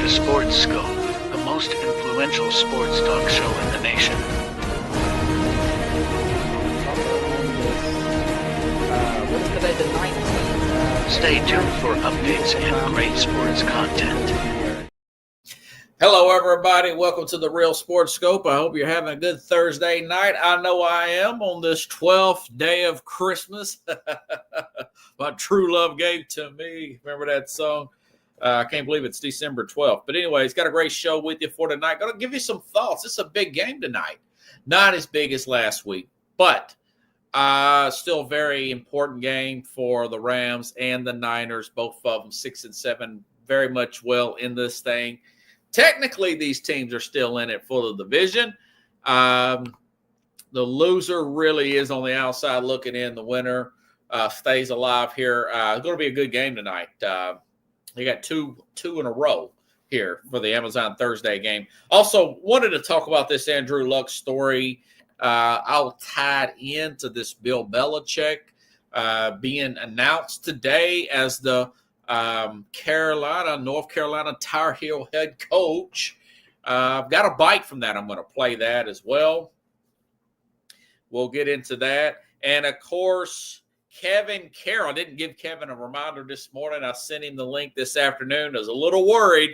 to Sports Scope, the most influential sports talk show in the nation. What is today, the 19th? Stay tuned for updates and great sports content. Hello, everybody. Welcome to the Real Sports Scope. I hope you're having a good Thursday night. I know I am on this 12th day of Christmas. My true love gave to me. Remember that song? I can't believe it's December 12th. But anyways, got a great show with you for tonight. Going to give you some thoughts. It's a big game tonight. Not as big as last week, but still a very important game for the Rams and the Niners. Both of them 6-7, very much well in this thing. Technically, these teams are still in it for the division. The loser really is on the outside looking in. The winner stays alive here. It's going to be a good game tonight. You got two in a row here for the Amazon Thursday game. Also, wanted to talk about this Andrew Luck story. I'll tie it into this Bill Belichick being announced today as the North Carolina Tar Heel head coach. I've got a bite from that. I'm going to play that as well. We'll get into that. And, of course, Kevin Carroll. I didn't give Kevin a reminder this morning. I sent him the link this afternoon. I was a little worried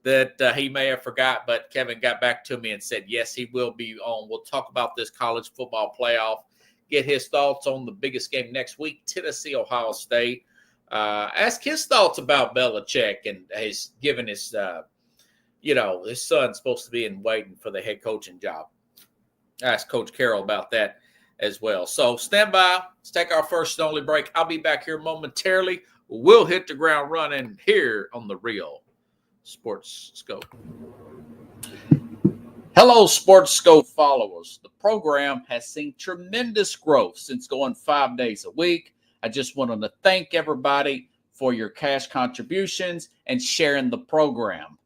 that he may have forgot, but Kevin got back to me and said, yes, he will be on. We'll talk about this college football playoff, get his thoughts on the biggest game next week, Tennessee, Ohio State. Ask his thoughts about Belichick and his given his, his son's supposed to be in waiting for the head coaching job. Ask Coach Carroll about that as well. So stand by. Let's take our first and only break. I'll be back here momentarily. We'll hit the ground running here on the Real Sports Scope. Hello, Sports Scope followers. The program has seen tremendous growth since going 5 days a week. I just wanted to thank everybody for your cash contributions and sharing the program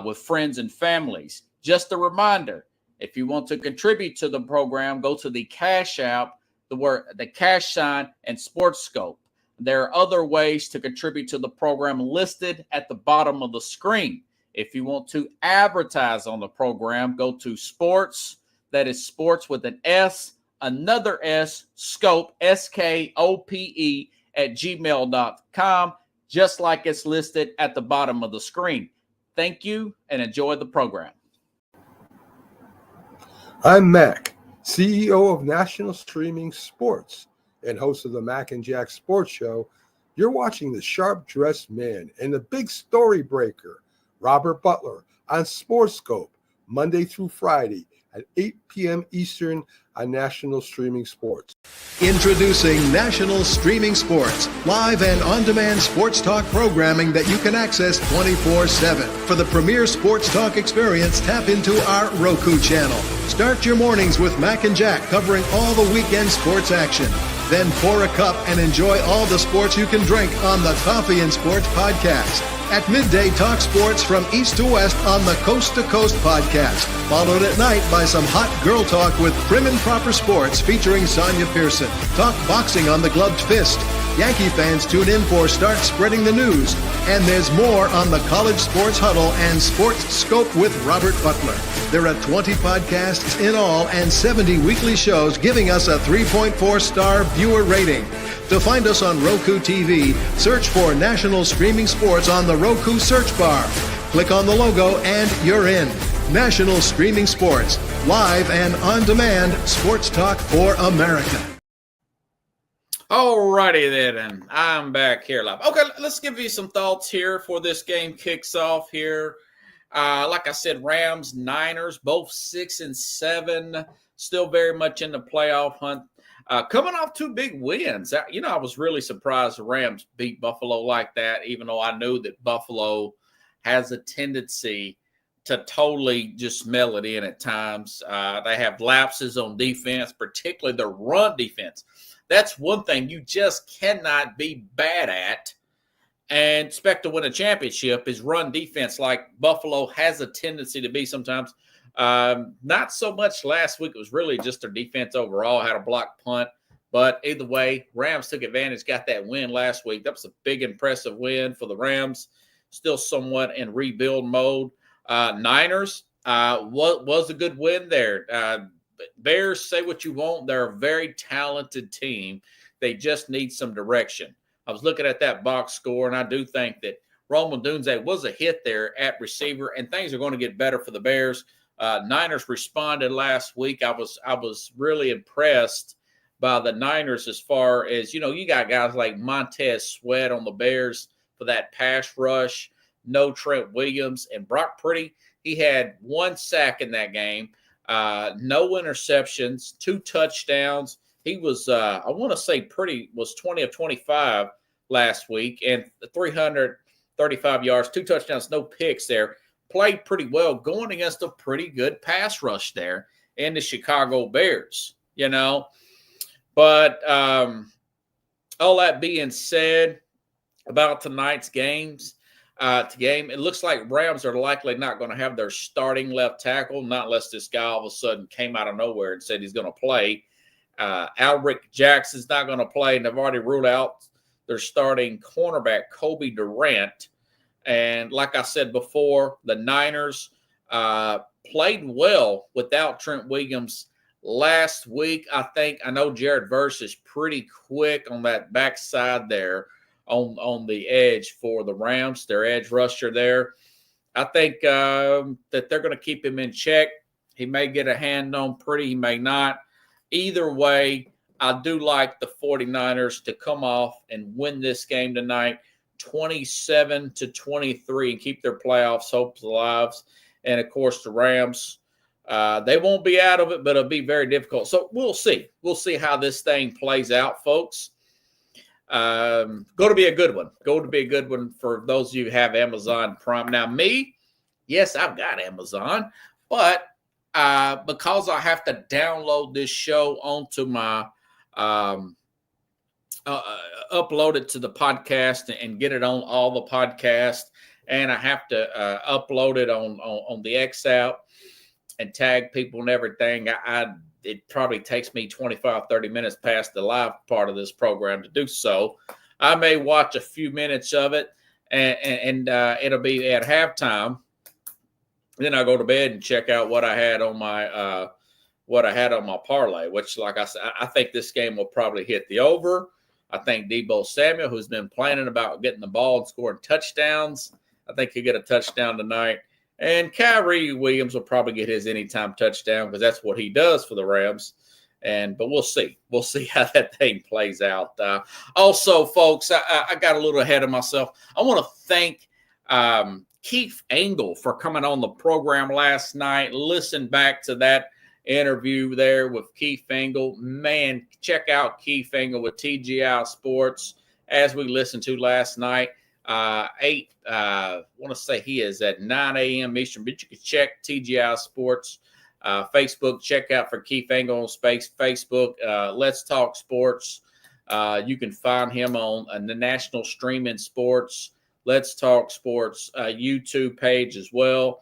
with friends and families. Just a reminder, if you want to contribute to the program, go to the Cash App, the cash sign, and Sports Scope. There are other ways to contribute to the program listed at the bottom of the screen. If you want to advertise on the program, go to sports, that is sports with an S, another S, scope, SKOPE, at gmail.com, just like it's listed at the bottom of the screen. Thank you and enjoy the program. I'm Mac, CEO of National Streaming Sports and host of the Mac and Jack Sports Show. You're watching the sharp-dressed man and the big story breaker, Robert Butler, on Sports Scope, Monday through Friday at 8 p.m. Eastern on National Streaming Sports. Introducing National Streaming Sports, live and on-demand sports talk programming that you can access 24/7. For the premier sports talk experience, tap into our Roku channel. Start your mornings with Mac and Jack covering all the weekend sports action. Then pour a cup and enjoy all the sports you can drink on the Coffee and Sports podcast. At midday, talk sports from east to west on the Coast to Coast podcast. Followed at night by some hot girl talk with Prim and Proper Sports featuring Sonia Pearson. Talk boxing on the Gloved Fist. Yankee fans tune in for Start Spreading the News. And there's more on the College Sports Huddle and Sports Scope with Robert Butler. There are 20 podcasts in all and 70 weekly shows giving us a 3.4-star viewer rating. To find us on Roku TV, search for National Streaming Sports on the Roku search bar. Click on the logo and you're in. National Streaming Sports, live and on-demand sports talk for America. All righty then, and I'm back here live. Okay, let's give you some thoughts here for this game kicks off here. Like I said, Rams, Niners, both 6-7, still very much in the playoff hunt. Coming off two big wins. I was really surprised the Rams beat Buffalo like that, even though I knew that Buffalo has a tendency to totally just smell it in at times. They have lapses on defense, particularly the run defense. That's one thing you just cannot be bad at and expect to win a championship is run defense like Buffalo has a tendency to be sometimes. Not so much last week. It was really just their defense overall, had a blocked punt. But either way, Rams took advantage, got that win last week. That was a big, impressive win for the Rams. still somewhat in rebuild mode. Niners was a good win there. Bears, say what you want. They're a very talented team. They just need some direction. I was looking at that box score, and I do think that Rome Odunze was a hit there at receiver, and things are going to get better for the Bears. Niners responded last week. I was really impressed by the Niners as far as, you got guys like Montez Sweat on the Bears for that pass rush. No Trent Williams. And Brock Purdy, he had 1 sack in that game. No interceptions, 2 touchdowns. He was, I want to say Purdy was 20 of 25 last week and 335 yards, 2 touchdowns, no picks there. Played pretty well going against a pretty good pass rush there in the Chicago Bears, But all that being said about tonight's game, it looks like Rams are likely not going to have their starting left tackle, not unless this guy all of a sudden came out of nowhere and said he's going to play. Alric Jackson's not going to play, and they've already ruled out their starting cornerback, Kobe Durant. And like I said before, the Niners played well without Trent Williams last week. I know Jared Verse is pretty quick on that backside there on the edge for the Rams, their edge rusher there. I think that they're going to keep him in check. He may get a hand on Purdy, he may not. Either way, I do like the 49ers to come off and win this game tonight, 27-23, and keep their playoffs hopes alive. And, of course, the Rams, they won't be out of it, but it'll be very difficult. So we'll see. We'll see how this thing plays out, folks. Going to be a good one. Going to be a good one for those of you who have Amazon Prime. Now, me, yes, I've got Amazon, but because I have to download this show onto my upload it to the podcast and get it on all the podcasts, and I have to upload it on the X app and tag people and everything. It probably takes me 25, 30 minutes past the live part of this program to do so. I may watch a few minutes of it, and it'll be at halftime. Then I go to bed and check out what I had on my parlay, which, like I said, I think this game will probably hit the over. I think Deebo Samuel, who's been planning about getting the ball and scoring touchdowns, I think he'll get a touchdown tonight. And Kyrie Williams will probably get his anytime touchdown because that's what he does for the Rams. But we'll see. We'll see how that thing plays out. Also, folks, I got a little ahead of myself. I want to thank Keith Engel for coming on the program last night. Listen back to that interview there with Keith Engel. Man, check out Keith Engel with TGI Sports as we listened to last night. I want to say he is at 9 a.m. Eastern, but you can check TGI Sports Facebook. Check out for Keith Engel on Facebook. Let's Talk Sports. You can find him on the National Streaming Sports, Let's Talk Sports YouTube page as well,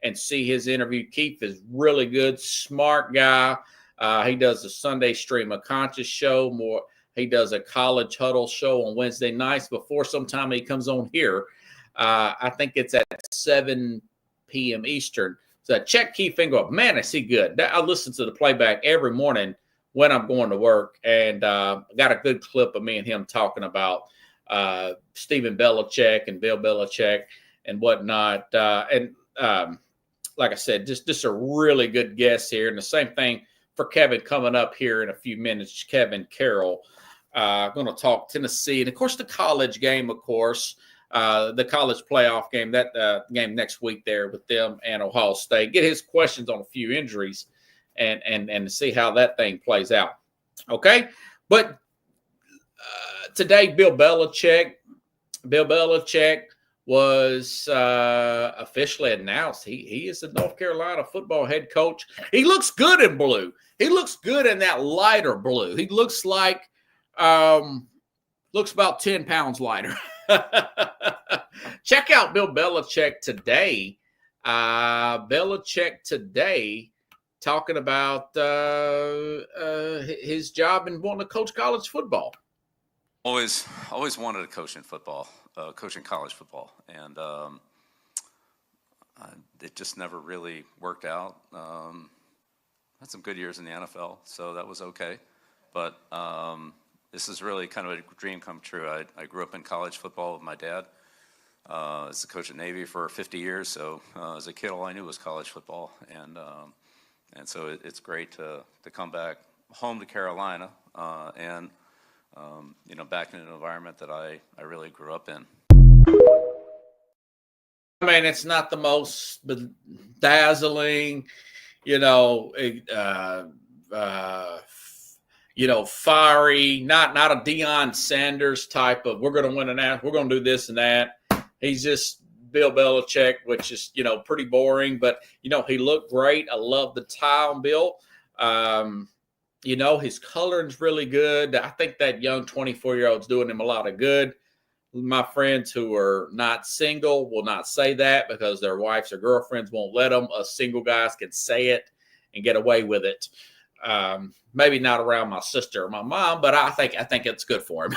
and see his interview. Keith is really good, smart guy. He does a Sunday Stream of Conscious show. He does a College Huddle show on Wednesday nights before sometime he comes on here. I think it's at 7 p.m. Eastern. So check Keith Engel. Man, is he good. I listen to the playback every morning when I'm going to work, and got a good clip of me and him talking about Stephen Belichick and Bill Belichick and whatnot. Like I said, just a really good guest here. And the same thing for Kevin coming up here in a few minutes, Kevin Carroll. Going to talk Tennessee. And, of course, the college game, of course, the college playoff game, that game next week there with them and Ohio State. Get his questions on a few injuries and see how that thing plays out. Okay? But today, Bill Belichick was officially announced. He is the North Carolina football head coach. He looks good in blue. He looks good in that lighter blue. He looks like looks about 10 pounds lighter. Check out Bill Belichick today. Belichick today talking about his job and wanting to coach college football. Always wanted to coach in football. coaching college football, and it just never really worked out. Had some good years in the NFL, so that was okay. But this is really kind of a dream come true. I grew up in college football with my dad. As a coach at Navy for 50 years, so as a kid, all I knew was college football, and so it's great to come back home to Carolina and back in an environment that I really grew up in. I mean, it's not the most dazzling, fiery, not a Deion Sanders type of we're going to win we're going to do this and that. He's just Bill Belichick, which is, pretty boring, but, he looked great. I love the tie on Bill. His coloring's really good. I think that young 24-year-old's doing him a lot of good. My friends who are not single will not say that because their wives or girlfriends won't let them. Us single guys can say it and get away with it. Maybe not around my sister or my mom, but I think it's good for him.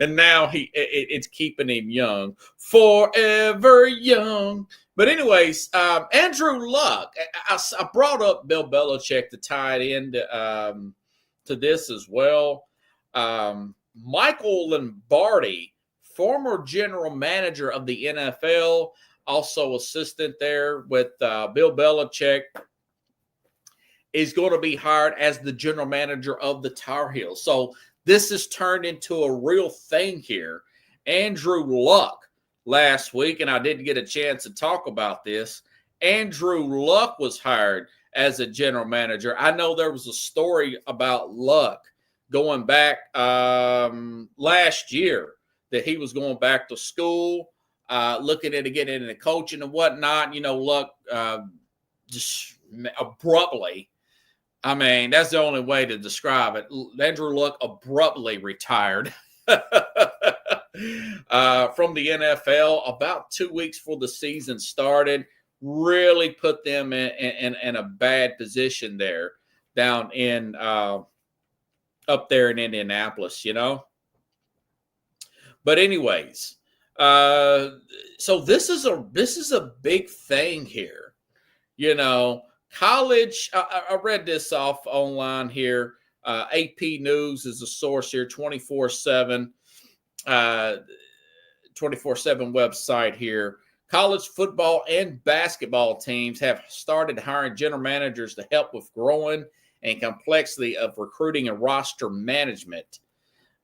And now it's keeping him young, forever young. But anyways, Andrew Luck, I brought up Bill Belichick to tie it into to this as well. Michael Lombardi, former general manager of the NFL, also assistant there with Bill Belichick, is going to be hired as the general manager of the Tar Heels. So this has turned into a real thing here. Andrew Luck last week, and I didn't get a chance to talk about this. Andrew Luck was hired as a general manager. I know there was a story about Luck going back last year that he was going back to school, looking at getting into coaching and whatnot. Luck just abruptly, I mean, that's the only way to describe it. Andrew Luck abruptly retired from the NFL about 2 weeks before the season started. Really put them in a bad position there down in up there in Indianapolis, But anyways, so this is a big thing here, College, I read this off online here. AP News is a source here, 24/7 website here. College football and basketball teams have started hiring general managers to help with growing and complexity of recruiting and roster management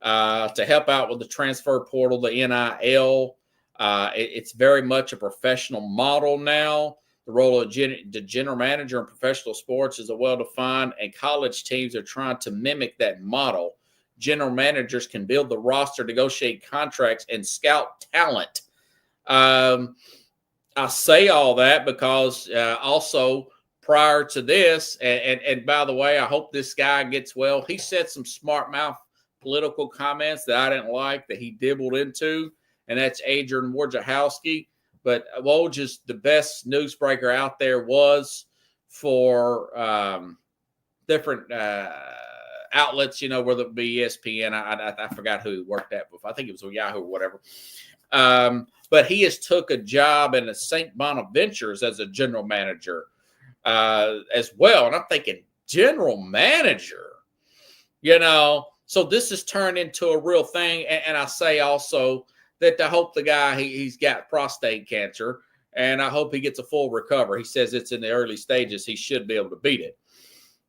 to help out with the transfer portal, the NIL. It's very much a professional model now. The role of the general manager in professional sports is well-defined, and college teams are trying to mimic that model. General managers can build the roster, negotiate contracts, and scout talent. I say all that because also prior to this, and by the way, I hope this guy gets well. He said some smart mouth political comments that I didn't like that he dibbled into, and that's Adrian Wojciechowski. But Woj, the best newsbreaker out there, was for different outlets, whether it be ESPN. I forgot who he worked at before. I think it was Yahoo or whatever. But he has took a job in the St. Bonaventures as a general manager as well. And I'm thinking, general manager, so this has turned into a real thing. And I say also that I hope the guy, he's got prostate cancer, and I hope he gets a full recovery. He says it's in the early stages. He should be able to beat it.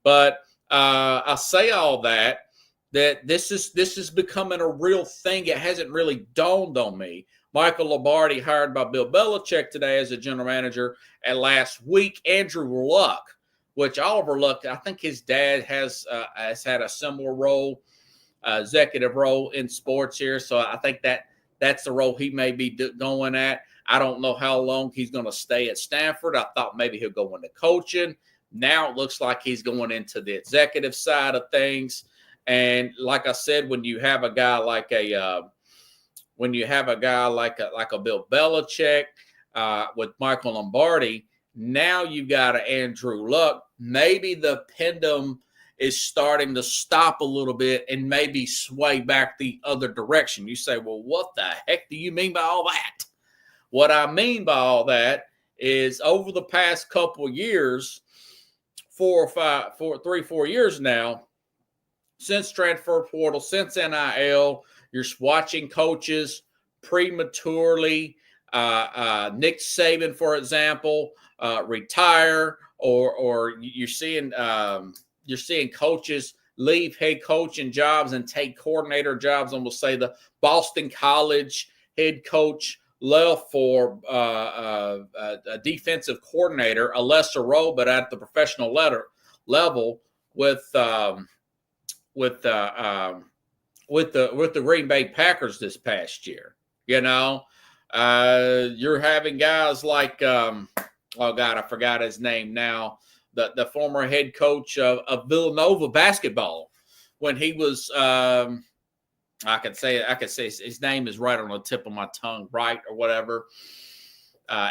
But I say all that this is becoming a real thing. It hasn't really dawned on me. Michael Lombardi hired by Bill Belichick today as a general manager. And last week, Andrew Luck, which Oliver Luck, I think his dad has had a similar role, executive role in sports here. So I think that's the role he may be going at. I don't know how long he's going to stay at Stanford. I thought maybe he'll go into coaching. Now it looks like he's going into the executive side of things. And like I said, when you have a guy like a Bill Belichick with Michael Lombardi, now you've got an Andrew Luck. Maybe the pendulum is starting to stop a little bit and maybe sway back the other direction. You say, well, what the heck do you mean by all that? What I mean by all that is over the past couple of years, 3-4 years now, since transfer portal, since NIL, you're watching coaches prematurely. Nick Saban, for example, retire, or you're seeing coaches leave head coaching jobs and take coordinator jobs. And we'll say the Boston College head coach left for a defensive coordinator, a lesser role, but at the professional level with the Green Bay Packers this past year. You know, you're having guys like oh God, I forgot his name now. The former head coach of Villanova basketball, when he was I could say his name is right on the tip of my tongue, right, or whatever.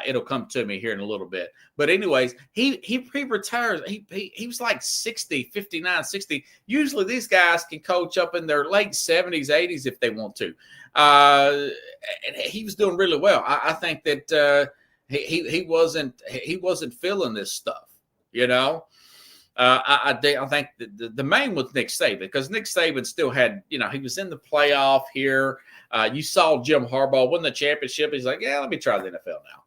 It'll come to me here in a little bit. But anyways, he retires. He was like 60, 59, 60. Usually these guys can coach up in their late 70s, 80s if they want to. And he was doing really well. I think that he wasn't feeling this stuff, you know. I think the main was Nick Saban, because Nick Saban still had, you know, he was in the playoff here. You saw Jim Harbaugh win the championship. He's like, yeah, let me try the NFL now.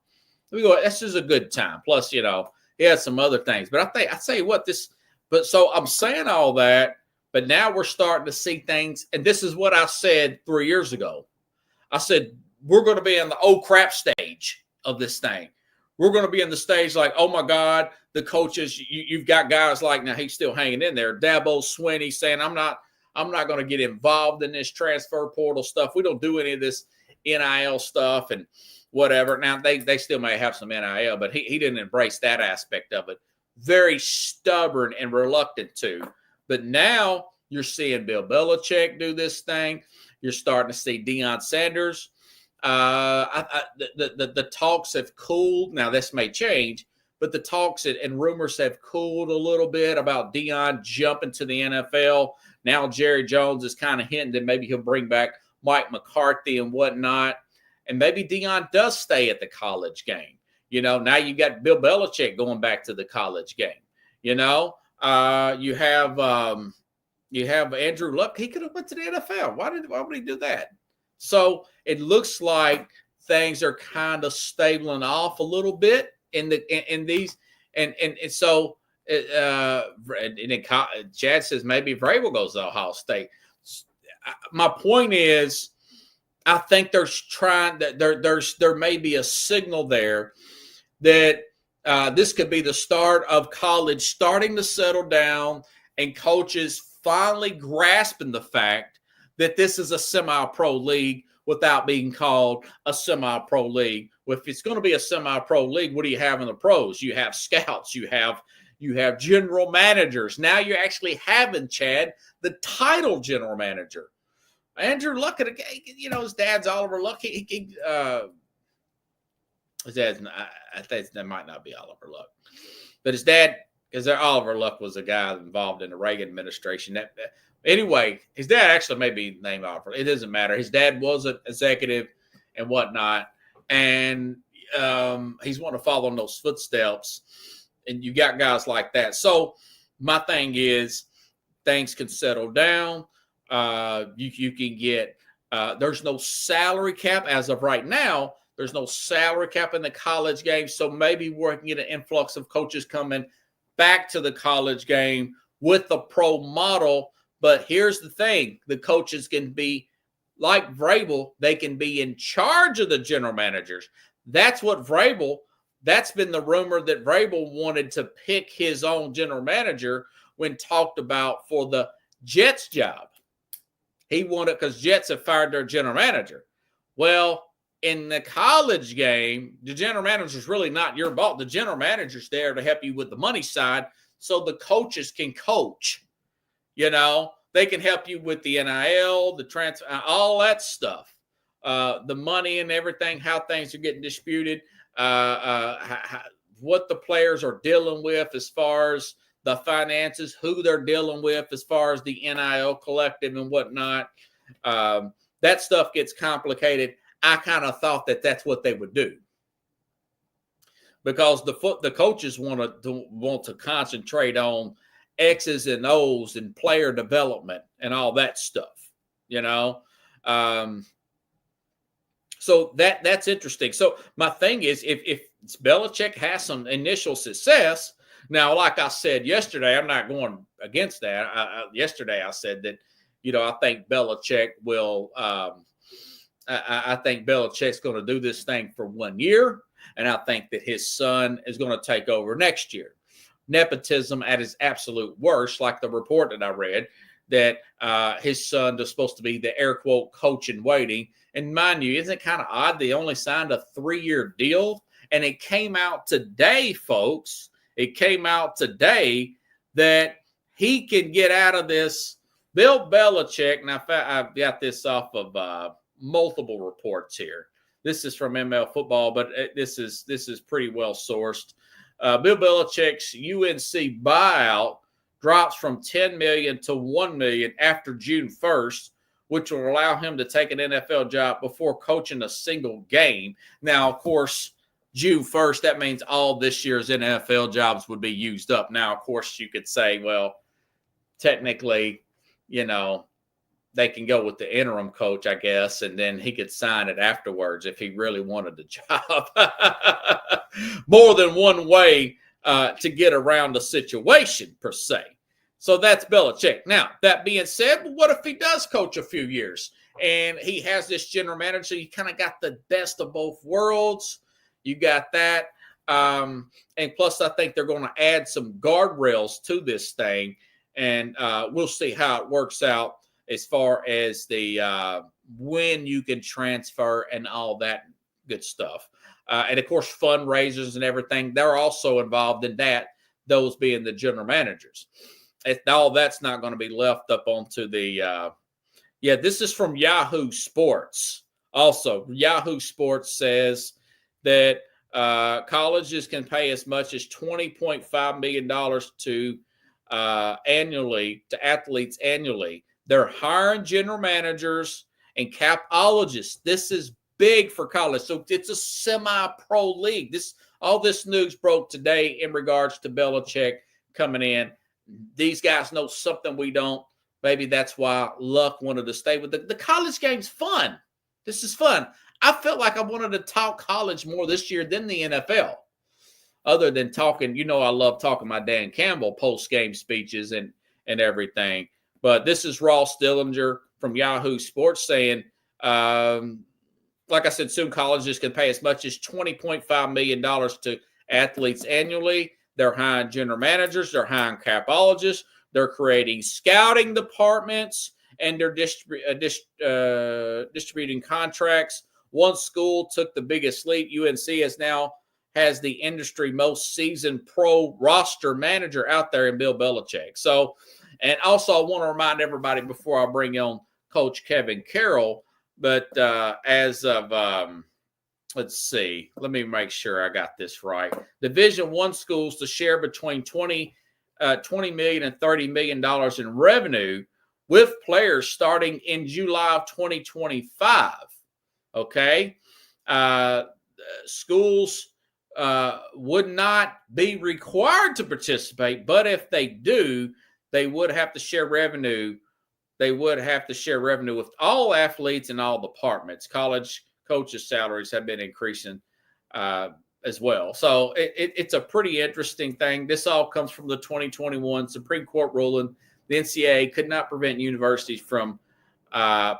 We go, this is a good time. Plus, you know, he had some other things. But I tell you what, so I'm saying all that, but now we're starting to see things. And this is what I said 3 years ago. I said, we're going to be in the oh crap stage of this thing. We're going to be in the stage like, oh my God, the coaches, you've got guys like, now he's still hanging in there, Dabo Swinney saying, I'm not going to get involved in this transfer portal stuff. We don't do any of this NIL stuff and whatever. Now they still may have some NIL, but he didn't embrace that aspect of it. Very stubborn and reluctant to. But now you're seeing Bill Belichick do this thing. You're starting to see Deion Sanders. The talks have cooled. Now this may change, but the talks and rumors have cooled a little bit about Deion jumping to the NFL. Now Jerry Jones is kind of hinting that maybe he'll bring back Mike McCarthy and whatnot, and maybe Deion does stay at the college game. You know, now you got Bill Belichick going back to the college game. You know, you have Andrew Luck. He could have went to the NFL. Why would he do that? So it looks like things are kind of stabling off a little bit in these, and so Chad says maybe Vrabel goes to Ohio State. My point is, I think there may be a signal there that this could be the start of college starting to settle down and coaches finally grasping the fact that this is a semi-pro league without being called a semi-pro league. If it's going to be a semi-pro league, what do you have in the pros? You have scouts, you have general managers. Now you're actually having, Chad, the title general manager. Andrew Luck, you know, his dad's Oliver Luck. His dad's, I think that might not be Oliver Luck, but his dad, because Oliver Luck was a guy involved in the Reagan administration. Anyway, his dad actually may be named Oliver. It doesn't matter. His dad was an executive and whatnot, and he's wanting to follow in those footsteps. And you got guys like that. So my thing is, things can settle down. You can get. There's no salary cap as of right now. There's no salary cap in the college game, so maybe we can get an influx of coaches coming back to the college game with the pro model. But here's the thing. The coaches can be like Vrabel. They can be in charge of the general managers. That's what Vrabel, that's been the rumor that Vrabel wanted to pick his own general manager when talked about for the Jets job. He wanted, because Jets have fired their general manager. Well, in the college game, the general manager is really not your boss. The general manager's there to help you with the money side so the coaches can coach. You know, they can help you with the NIL, the transfer, all that stuff, the money and everything, how things are getting disputed, what the players are dealing with as far as the finances, who they're dealing with as far as the NIL collective and whatnot. That stuff gets complicated. I kind of thought that that's what they would do, because the coaches want to concentrate on X's and O's and player development and all that stuff, you know. So that's interesting. So my thing is, if Belichick has some initial success, now, like I said yesterday, I'm not going against that. Yesterday I said that, you know, I think Belichick will. I think Belichick's going to do this thing for 1 year, and I think that his son is going to take over next year. Nepotism at its absolute worst, like the report that I read, that his son is supposed to be the air quote coach in waiting. And mind you, isn't it kind of odd they only signed a 3-year deal? And it came out today, folks. It came out today that he can get out of this. Bill Belichick, and I've got this off of multiple reports here. This is from ML Football, but this is pretty well sourced. Bill Belichick's UNC buyout drops from $10 million to $1 million after June 1st, which will allow him to take an NFL job before coaching a single game. Now, of course, June 1st, that means all this year's NFL jobs would be used up. Now, of course, you could say, well, technically, you know, they can go with the interim coach, I guess, and then he could sign it afterwards if he really wanted the job. More than one way to get around the situation, per se. So that's Belichick. Now, that being said, what if he does coach a few years and he has this general manager? You kind of got the best of both worlds. You got that. And plus, I think they're going to add some guardrails to this thing, and we'll see how it works out as far as the when you can transfer and all that good stuff. And, of course, fundraisers and everything, they're also involved in that, those being the general managers. All that's not going to be left up onto the this is from Yahoo Sports. Also, Yahoo Sports says that colleges can pay as much as $20.5 million to annually to athletes annually. They're hiring general managers and capologists. This is big for college. So it's a semi-pro league. All this news broke today in regards to Belichick coming in. These guys know something we don't. Maybe that's why Luck wanted to stay with the college game's fun. This is fun. I felt like I wanted to talk college more this year than the NFL. Other than talking, you know, I love talking my Dan Campbell post-game speeches and everything. But this is Ross Dillinger from Yahoo Sports saying, like I said, soon colleges can pay as much as $20.5 million to athletes annually. They're hiring general managers. They're hiring capologists. They're creating scouting departments, and they're distributing contracts. One school took the biggest leap. UNC has the industry most seasoned pro roster manager out there in Bill Belichick. So, and also I want to remind everybody before I bring on Coach Kevin Carroll, but as of let's see, let me make sure I got this right. Division I schools to share between $20 million and $30 million in revenue with players starting in July of 2025. Okay. Schools would not be required to participate, but if they do, they would have to share revenue. They would have to share revenue with all athletes and all departments. College coaches' salaries have been increasing as well. So it's a pretty interesting thing. This all comes from the 2021 Supreme Court ruling. The NCAA could not prevent universities from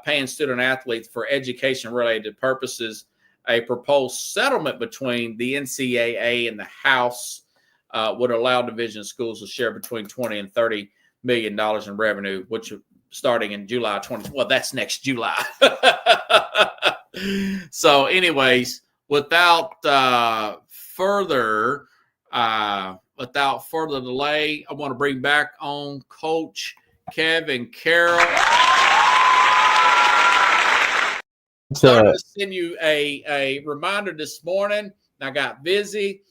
paying student athletes for education-related purposes. A proposed settlement between the NCAA and the House would allow division schools to share between $20 and $30 million in revenue, which starting in July 20. Well, that's next July. So, anyways, without further delay, I want to bring back on Coach Kevin Carroll. I wanted to send you a reminder this morning. I got busy.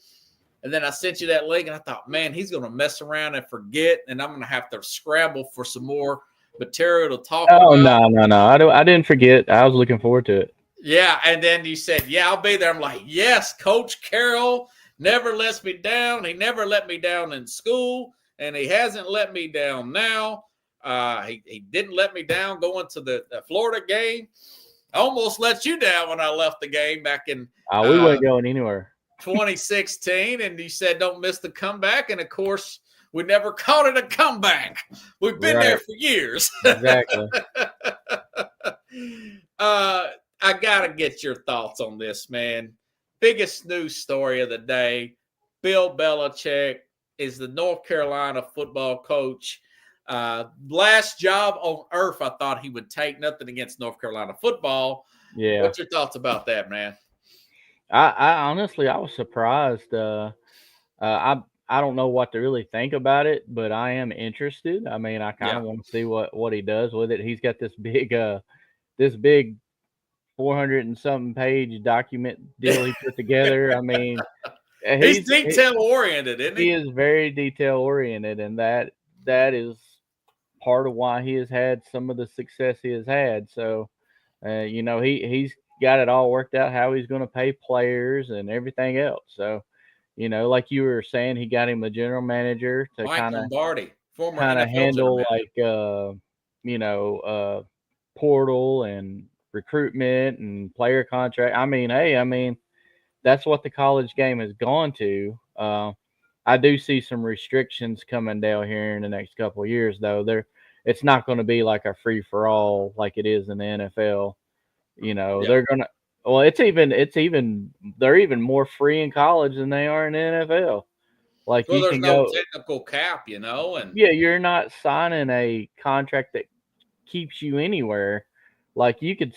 And then I sent you that link, and I thought, man, he's going to mess around and forget, and I'm going to have to scramble for some more material to talk Oh, about. no. I didn't forget. I was looking forward to it. Yeah, and then you said, yeah, I'll be there. I'm like, yes, Coach Carroll never lets me down. He never let me down in school, and he hasn't let me down now. He didn't let me down going to the Florida game. I almost let you down when I left the game back in We weren't going anywhere. 2016, and you said don't miss the comeback, and of course we never called it a comeback. We've been there for years. Exactly. I gotta get your thoughts on this, man. Biggest news story of the day: Bill Belichick is the North Carolina football coach. Last job on earth I thought he would take. Nothing against North Carolina football. Yeah. What's your thoughts about that, man? I honestly, I was surprised. I don't know what to really think about it, but I am interested. I mean, I kind of want to see what he does with it. He's got this big 400 and something page document deal he put together. I mean, he's detail oriented, isn't he? He is very detail oriented, and that is part of why he has had some of the success he has had. So, he's got it all worked out how he's going to pay players and everything else. So, like you were saying, he got him a general manager to Mike Lombardi, former kind of NFL handle like portal and recruitment and player contract. I mean, that's what the college game has gone to. I do see some restrictions coming down here in the next couple of years, though. It's not going to be like a free for all like it is in the NFL. They're gonna. Well, they're even more free in college than they are in the NFL. Like, you there's can no go technical cap, and you're not signing a contract that keeps you anywhere. Like, you could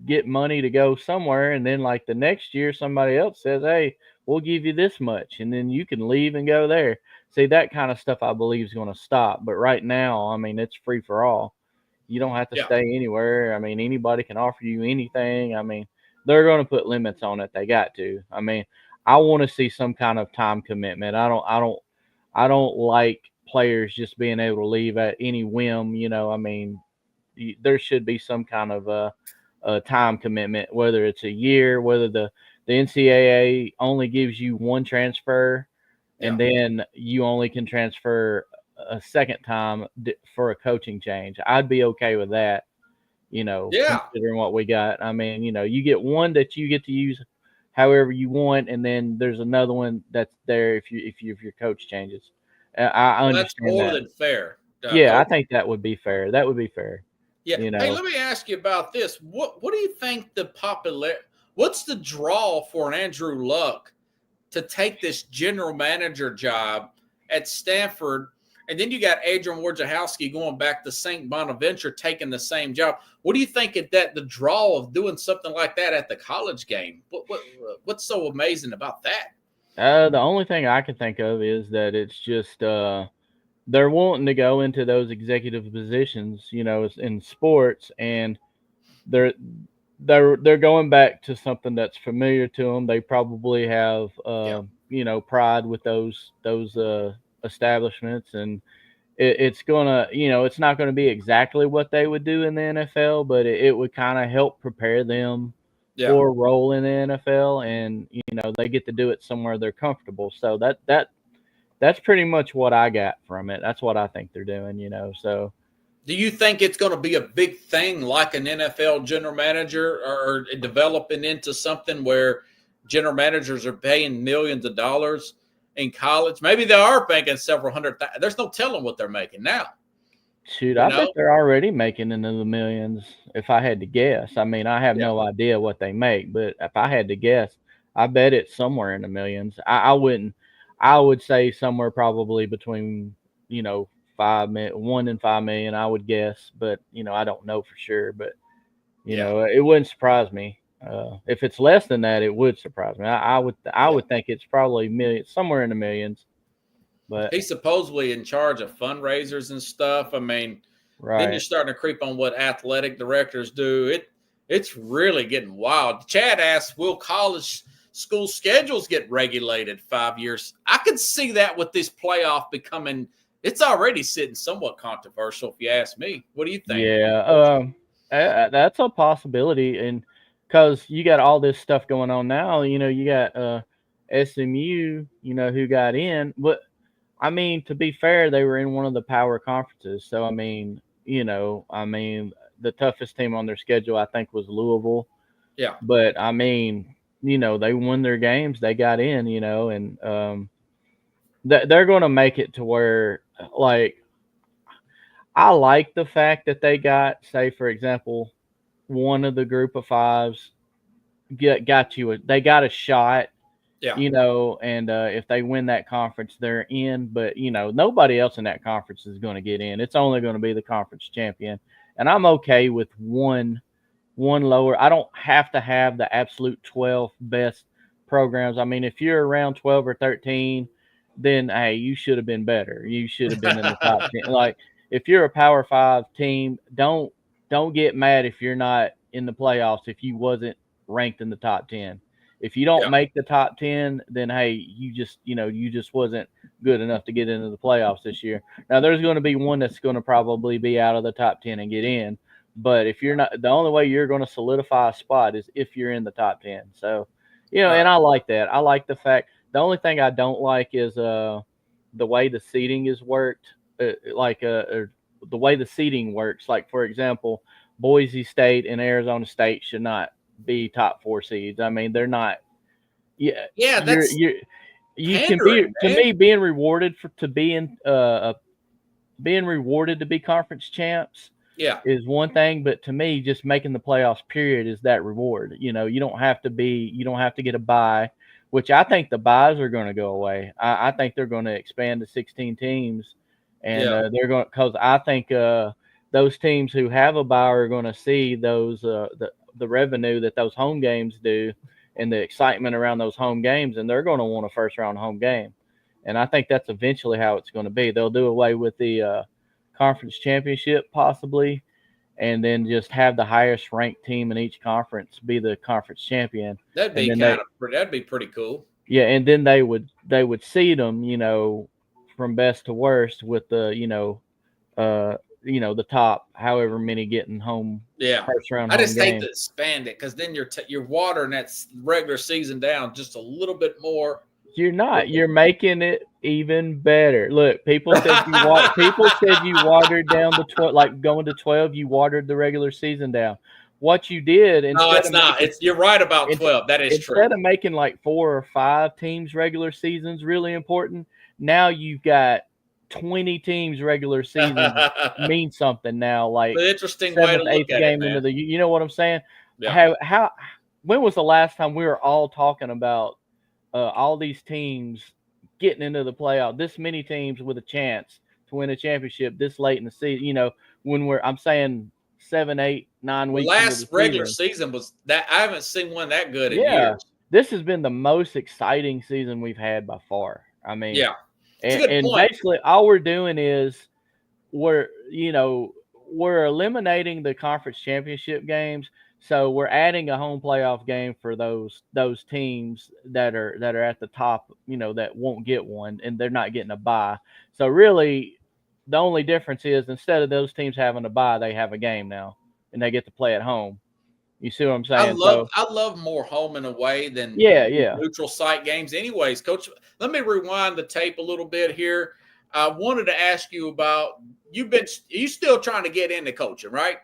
get money to go somewhere, and then like the next year somebody else says, hey, we'll give you this much, and then you can leave and go there. See, that kind of stuff I believe is going to stop. But right now, I mean, it's free for all. You don't have to stay anywhere. I mean, anybody can offer you anything. I mean, they're going to put limits on it. They got to. I mean, I want to see some kind of time commitment. I don't like players just being able to leave at any whim. I mean, there should be some kind of a time commitment, whether it's a year, whether the NCAA only gives you one transfer, and then you only can transfer a second time for a coaching change. I'd be okay with that, considering what we got. I mean, you get one that you get to use however you want, and then there's another one that's there if your coach changes. I understand that's more than fair. I think that would be fair. That would be fair. Yeah. Hey, let me ask you about this. What do you think what's the draw for an Andrew Luck to take this general manager job at Stanford? And then you got Adrian Wojciechowski going back to St. Bonaventure, taking the same job. What do you think the draw of doing something like that at the college game? What's so amazing about that? The only thing I can think of is that it's just they're wanting to go into those executive positions, in sports, and they're going back to something that's familiar to them. They probably have pride with those establishments, and it's gonna, it's not going to be exactly what they would do in the NFL, but it would kind of help prepare them for a role in the NFL, and they get to do it somewhere they're comfortable. So that's pretty much what I got from it. That's what I think they're doing, So, do you think it's going to be a big thing like an NFL general manager, or developing into something where general managers are paying millions of dollars in college? Maybe they are making several hundred thousand. There's no telling what they're making now. Shoot, I bet they're already making into the millions, if I had to guess. I mean, I have no idea what they make, but if I had to guess, I bet it's somewhere in the millions. I would say somewhere probably between, 1 and 5 million, I would guess, but I don't know for sure, but it wouldn't surprise me. If it's less than that, it would surprise me. I would think it's probably somewhere in the millions. But he's supposedly in charge of fundraisers and stuff. I mean, then you're starting to creep on what athletic directors do. It's really getting wild. Chad asked, will college school schedules get regulated 5 years. I could see that with this playoff becoming. It's already sitting somewhat controversial, if you ask me. What do you think? Yeah, that's a possibility, and because you got all this stuff going on now, you got SMU, who got in. But I mean, to be fair, they were in one of the power conferences, so I mean, the toughest team on their schedule, I think, was Louisville. Yeah. But I mean, they won their games, they got in, and they're going to make it to where, like, I like the fact that they got, say, for example, one of the group of fives they got a shot, Yeah. and if they win that conference, they're in. But, nobody else in that conference is going to get in. It's only going to be the conference champion. And I'm okay with one lower. I don't have to have the absolute 12 best programs. I mean, if you're around 12 or 13, then, hey, you should have been better. You should have been in the top 10. Like, if you're a Power 5 team, don't get mad if you're not in the playoffs if you wasn't ranked in the top 10. If you don't make the top 10, then, hey, you just wasn't good enough to get into the playoffs this year. Now, there's going to be one that's going to probably be out of the top 10 and get in. But if you're not, the only way you're going to solidify a spot is if you're in the top 10. So, and I like that. I like the fact. The only thing I don't like is the way the seating is worked. The way the seating works. Like, for example, Boise State and Arizona State should not be top 4 seeds. I mean, they're not. Yeah. Yeah, that's you can pandering, be, man. to me, being rewarded to be conference champs. Yeah. Is one thing, but to me, just making the playoffs period is that reward. You don't have to get a bye, which I think the byes are going to go away. I think they're going to expand to 16 teams, and they're going, because I think those teams who have a bye are going to see those the revenue that those home games do and the excitement around those home games, and they're going to want a first round home game. And I think that's eventually how it's going to be. They'll do away with the conference championship possibly, and then just have the highest ranked team in each conference be the conference champion. That'd be pretty cool. Yeah, and then they would seed them, from best to worst with the the top however many getting home. Yeah, first round. I just hate game. to expand it because then you're watering that regular season down just a little bit more. You're not. You're making it even better. Look, people said you watered down the 12, like going to 12. You watered the regular season down. What you did, no, it's not. You're right about 12. That is true. Instead of making like 4 or 5 teams regular seasons really important, now you've got 20 teams regular season means something now. Like an interesting way to look at game it, into the. You know what I'm saying? Yeah. How? When was the last time we were all talking about all these teams getting into the playoff? This many teams with a chance to win a championship this late in the season. When I'm saying 7, 8, 9 weeks. Last regular season was that. I haven't seen one that good in years. This has been the most exciting season we've had by far. I mean, yeah. And basically all we're doing is we're eliminating the conference championship games. So we're adding a home playoff game for those teams that are at the top, that won't get one, and they're not getting a bye. So really the only difference is instead of those teams having a bye, they have a game now and they get to play at home. You see what I'm saying? I love more home and away than neutral site games. Anyways, Coach, let me rewind the tape a little bit here. I wanted to ask you about you still trying to get into coaching, right?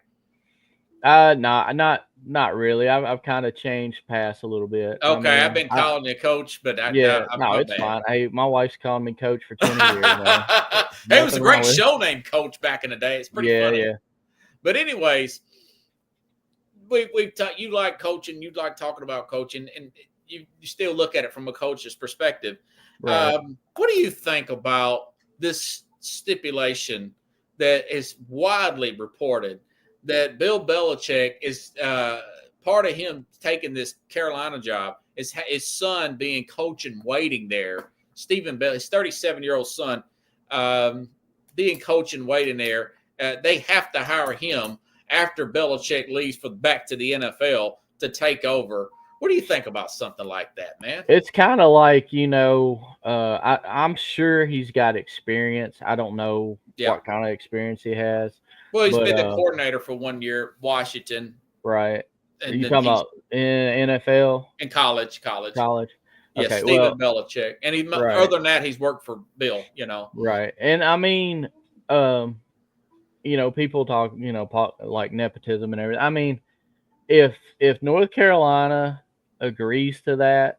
Not really. I've kind of changed paths a little bit. Okay, I've been calling you coach, but it's fine. Hey, my wife's calling me coach for 20 years now. Hey, it was a great show named Coach back in the day. It's pretty funny. Yeah. But anyways, you like coaching, you like talking about coaching, and you still look at it from a coach's perspective. Right. What do you think about this stipulation that is widely reported that Bill Belichick is part of him taking this Carolina job is his son being coach and waiting there. Stephen Bell, his 37-year-old son, being coach and waiting there. They have to hire him after Belichick leaves back to the NFL to take over. What do you think about something like that, man? It's kind of like, I'm sure he's got experience. I don't know what kind of experience he has. Well, he's but, been the coordinator for 1 year, Washington. Right. And you talking about in NFL? In college. Yes, Okay, Stephen Belichick. And other than that, he's worked for Bill, Right. And I mean, people talk, like nepotism and everything. I mean, if North Carolina agrees to that,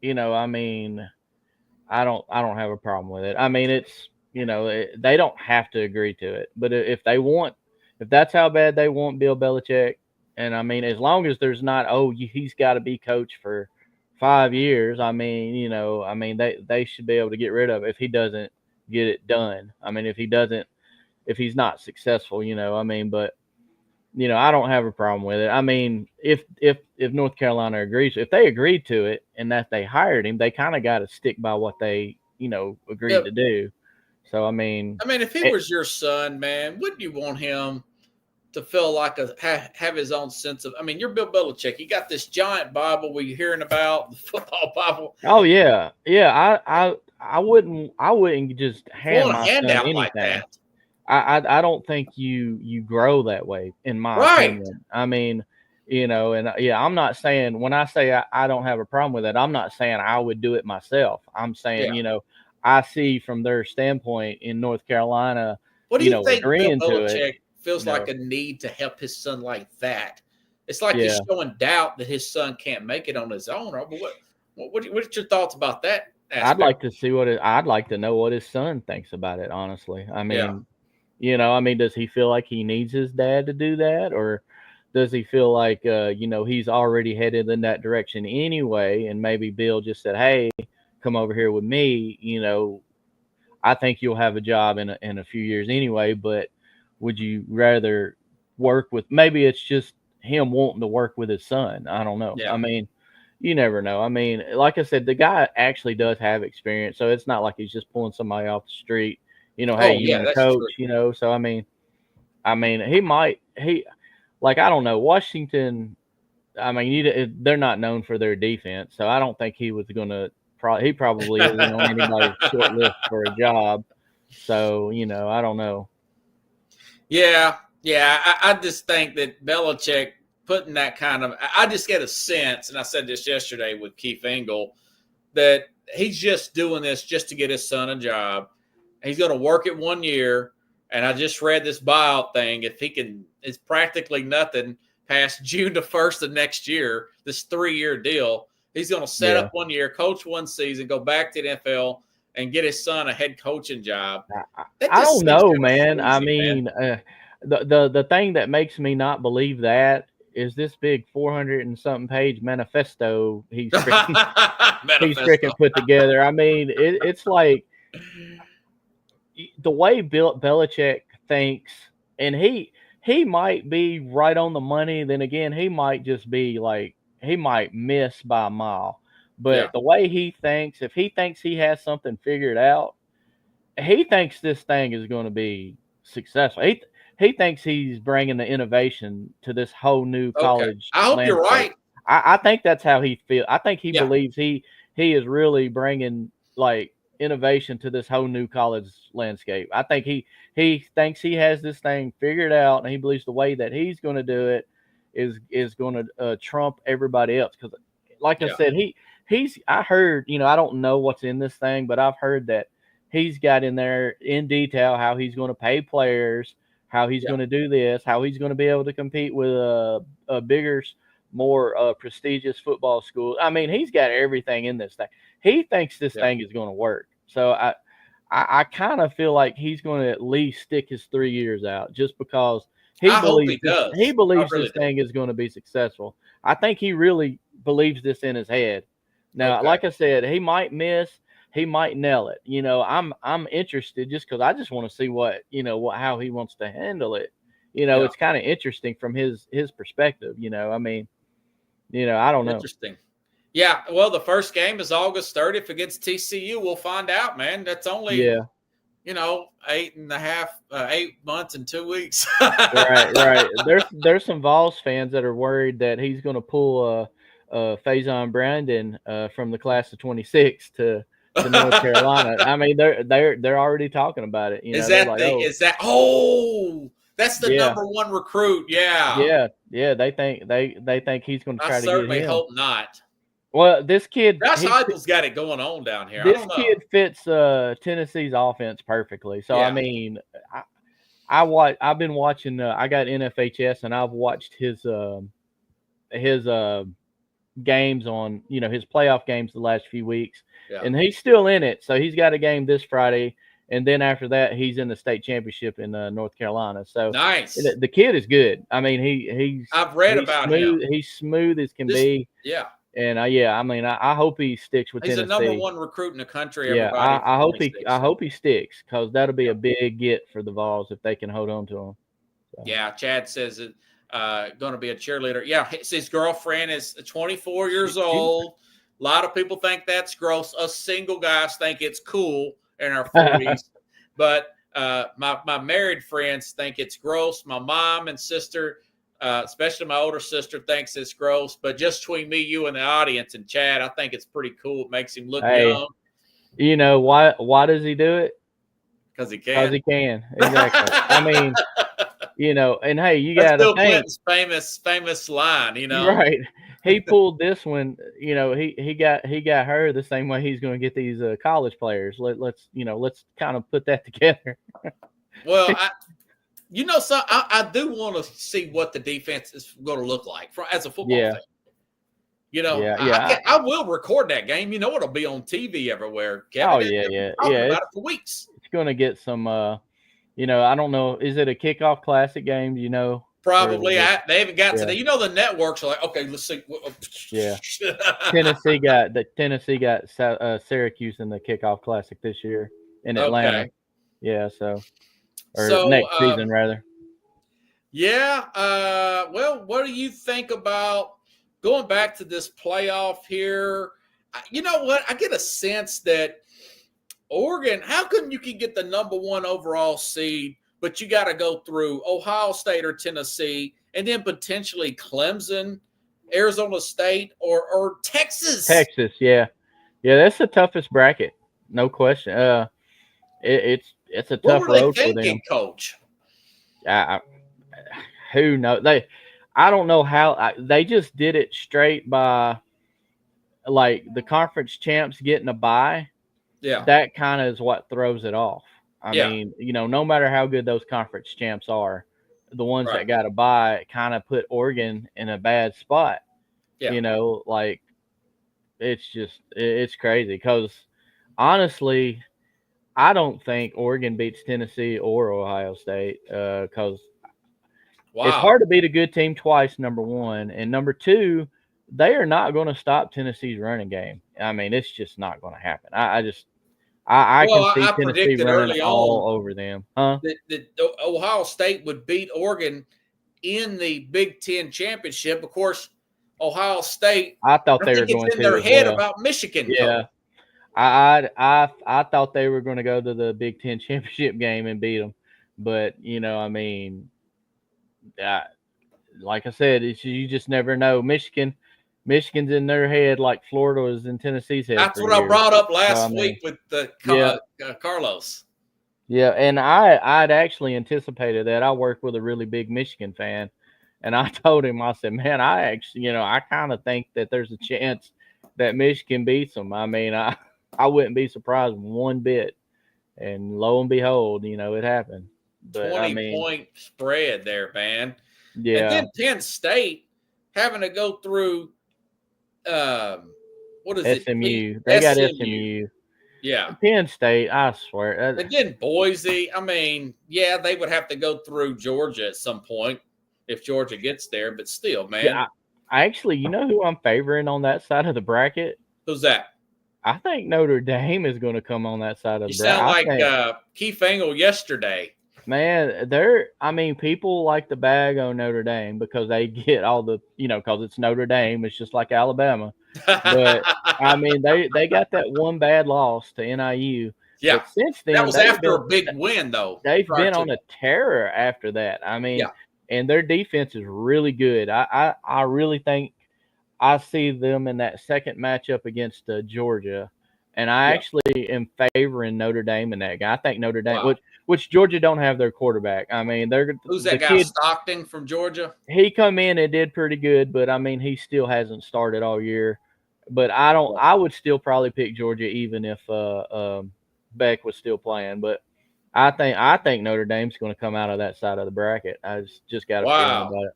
I mean, I don't have a problem with it. I mean, it's, they don't have to agree to it, but if that's how bad they want Bill Belichick, and I mean, as long as there's not, he's got to be coach for 5 years. I mean, they should be able to get rid of it if he doesn't get it done. I mean, if he's not successful, I mean, but I don't have a problem with it. I mean, if North Carolina agrees, if they agreed to it and that they hired him, they kind of got to stick by what they, agreed to do. So, I mean, if he was your son, man, wouldn't you want him to feel like have his own sense of? I mean, you're Bill Belichick. You got this giant Bible we're hearing about, the football Bible. Oh yeah. I wouldn't just hand my son anything like that. I don't think you grow that way, in my opinion. I mean, I'm not saying, when I say I don't have a problem with it, I'm not saying I would do it myself. I'm saying, I see from their standpoint in North Carolina, what do you think Bill Belichick feels like a need to help his son like that? It's like he's showing doubt that his son can't make it on his own. What's your thoughts about that aspect? I'd like to see I'd like to know what his son thinks about it, honestly. I mean, does he feel like he needs his dad to do that? Or does he feel like, he's already headed in that direction anyway? And maybe Bill just said, hey, come over here with me. I think you'll have a job in a few years anyway, but would you rather work with, maybe it's just him wanting to work with his son. I don't know. Yeah. I mean, you never know. I mean, like I said, the guy actually does have experience. So it's not like he's just pulling somebody off the street. Hey, you want to coach, true. So, I mean, I don't know. Washington, I mean, they're not known for their defense. So I don't think he was going to, he probably isn't on anybody's short list for a job. So, I don't know. Yeah. I just think that Belichick putting that kind of, I just get a sense, and I said this yesterday with Keith Engel, that he's just doing this just to get his son a job. He's going to work it 1 year. And I just read this buyout thing. If he can, it's practically nothing past June the 1st of next year, this 3-year deal. He's going to set up 1 year, coach 1 season, go back to the NFL, and get his son a head coaching job. I don't know, man. I mean, the thing that makes me not believe that is this big 400 and something page manifesto he's freaking put together. I mean, it's like the way Bill Belichick thinks, and he might be right on the money. Then again, he might just be like, he might miss by a mile. But the way he thinks, if he thinks he has something figured out, he thinks this thing is going to be successful. He thinks he's bringing the innovation to this whole new college. I hope landscape. You're right. I think that's how he feels. I think he believes he is really bringing like innovation to this whole new college landscape. I think he thinks he has this thing figured out, and he believes the way that he's going to do it is going to trump everybody else. Because, like I said, I heard, I don't know what's in this thing, but I've heard that he's got in there in detail how he's going to pay players, how he's going to do this, how he's going to be able to compete with a bigger, more prestigious football school. I mean, he's got everything in this thing. He thinks this thing is going to work. So I kind of feel like he's going to at least stick his 3 years out, just because he believes this thing is going to be successful. I think he really believes this in his head. Now, like I said, he might miss, he might nail it. I'm interested just because I just want to see how he wants to handle it. It's kind of interesting from his perspective. I mean, I don't know. Interesting. Yeah. Well, the first game is August 30th against TCU. We'll find out, man. That's only 8 months and 2 weeks. Right. There's some Vols fans that are worried that he's going to pull Faison Brandon from the class of 26 to North Carolina. I mean, they're already talking about it. You know, they're like, that's the Yeah. number one recruit. Yeah. yeah. They think he's going to try I to get certainly him. hope not. Well, this kid, Josh Heupel's got it going on down here. I this don't know. kid fits Tennessee's offense perfectly. So Yeah. I mean, I've been watching. I got NFHS, and I've watched his games on, you know, his playoff games the last few weeks, Yeah. and he's still in it. So he's got a game this Friday, and then after that, he's in the state championship in North Carolina. So Nice. the kid is good. I mean, I've read he's about smooth, him. He's smooth as can be. Yeah. And I mean, I hope he sticks with He's Tennessee. the number one recruit in the country. Yeah, Everybody I hope thinks. I hope he sticks, because that'll be a big get for the Vols if they can hold on to him. So. Yeah, Chad says it going to be a cheerleader. Yeah, his girlfriend is 24 years old. A lot of people think that's gross. Us single guys think it's cool in our 40s. But my married friends think it's gross. My mom and sister, especially my older sister, thinks it's gross. But just between me, you, and the audience, and Chad, I think it's pretty cool. It makes him look young. You know why does he do it? Because he can. Because he can. Exactly. I mean, you know, and hey, you got to think. Famous line, you know. Right. He pulled this one. You know, he got her the same way he's going to get these college players. Let's kind of put that together. Well, I do want to see what the defense is going to look like as a football fan. You know, I will record that game. You know, it'll be on TV everywhere. Kevin, Oh yeah. About it for weeks. It's going to get some. You know, I don't know. Is it a kickoff classic game? Do you know? Probably. They haven't got to the. You know, the networks are like, okay, let's see. Yeah. Tennessee got Syracuse in the kickoff classic this year in Atlanta. Okay. Yeah. So next season rather. Yeah. Well, what do you think about going back to this playoff here? You know what? I get a sense that Oregon, how come you can get the number one overall seed, but you got to go through Ohio State or Tennessee, and then potentially Clemson, Arizona State, or Texas? Texas, yeah. That's the toughest bracket, no question. It's a tough road for them. Coach? Who knows? I don't know how they just did it straight by, like, the conference champs getting a bye. Yeah, that kind of is what throws it off. I mean, you know, no matter how good those conference champs are, the ones that got a bye kind of put Oregon in a bad spot. Yeah. You know, like, it's crazy because honestly, I don't think Oregon beats Tennessee or Ohio State because it's hard to beat a good team twice, number one. And number two, they are not going to stop Tennessee's running game. I mean, it's just not going to happen. I can see Tennessee running all over them. Huh? That Ohio State would beat Oregon in the Big Ten championship. Of course, Ohio State. I thought they were going to. In their head about Michigan. Yeah, I thought they were going to go to the Big Ten championship game and beat them, but you know, I mean, like I said, you just never know. Michigan's in their head like Florida was in Tennessee's head. That's what I brought up last week with the Carlos. Yeah, and I'd actually anticipated that. I worked with a really big Michigan fan, and I told him, I said, man, I kind of think that there's a chance that Michigan beats them. I mean, I wouldn't be surprised one bit. And lo and behold, you know, it happened. But 20-point spread there, man. Yeah. And then Penn State having to go through what is SMU. it? They got SMU. Yeah. Penn State, I swear. Again, Boise, I mean, yeah, they would have to go through Georgia at some point if Georgia gets there, but still, man. Yeah, I actually, you know who I'm favoring on that side of the bracket? Who's that? I think Notre Dame is going to come on that side of the bracket. You sound like Keith Engel yesterday. Man, people like to bag on Notre Dame because they get all the, you know, because it's Notre Dame. It's just like Alabama. But, I mean, they got that one bad loss to NIU. Yeah. But since then, that was after a big win, though. They've been on a terror after that. I mean, and their defense is really good. I really think I see them in that second matchup against Georgia, and I actually am favoring Notre Dame in that game. I think Notre Dame, Wow. which Georgia don't have their quarterback. I mean, Who's the that guy, kid. Stockton from Georgia? He come in and did pretty good, but I mean, he still hasn't started all year. But I don't. I would still probably pick Georgia even if Beck was still playing. But I think Notre Dame's going to come out of that side of the bracket. I just got a feeling about it.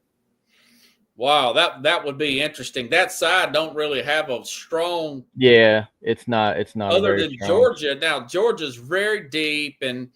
Wow, that would be interesting. That side don't really have a strong. Yeah, it's not. Other than strong. Georgia. Now Georgia's very deep, and